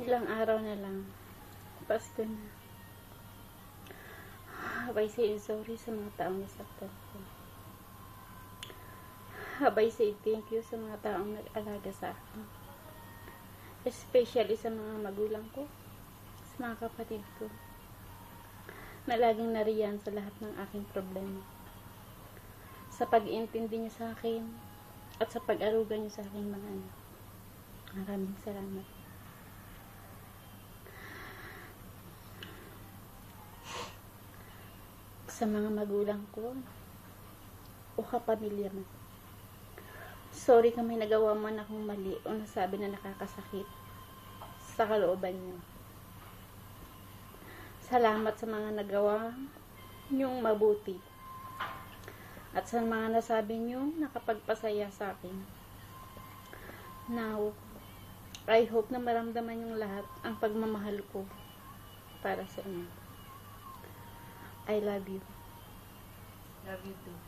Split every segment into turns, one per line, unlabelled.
Ilang araw na lang, Pasko na. Habay say sorry sa mga taong nasaktan ko. Habay say thank you sa mga taong nag-alaga sa akin. Especially sa mga magulang ko, sa mga kapatid ko, na laging nariyan sa lahat ng aking problema. Sa pag-iintindi niyo sa akin, at sa pag-aruga niyo sa aking mga anak. Maraming salamat. Sa mga magulang ko, o kapamilya mo, sorry kung may nagawa man akong mali o nasabi na nakakasakit sa kalooban niyo. Salamat sa mga nagawa niyong mabuti at sa mga nasabi niyong nakapagpasaya sa akin. Now, I hope na maramdaman niyong lahat ang pagmamahal ko para sa inyo. I love you.
Love you too.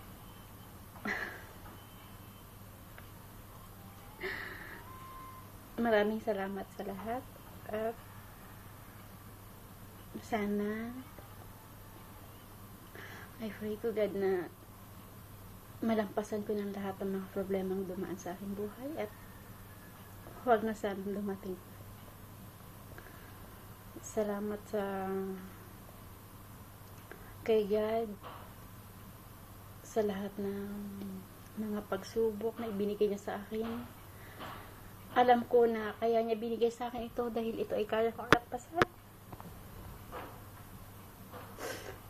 Maraming salamat sa lahat at sana I pray to God na malampasan ko ng lahat ng mga problemang dumaan sa aking buhay at huwag na sanang dumating. Salamat sa kay God sa lahat ng mga pagsubok na ibinigay niya sa akin. Alam ko na kaya niya binigay sa akin ito dahil ito ay kaya kong lampasan.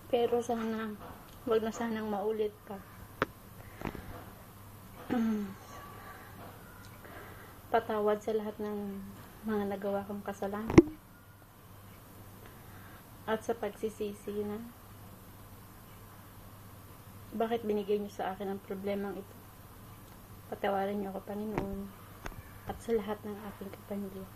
Pero sana huwag na sanang maulit pa. Patawad sa lahat ng mga nagawa kong kasalanan at sa pagsisisi na bakit binigay niyo sa akin ang problemang ito. Patawarin niyo ako, Panginoon, at sa lahat ng aking kapamilya.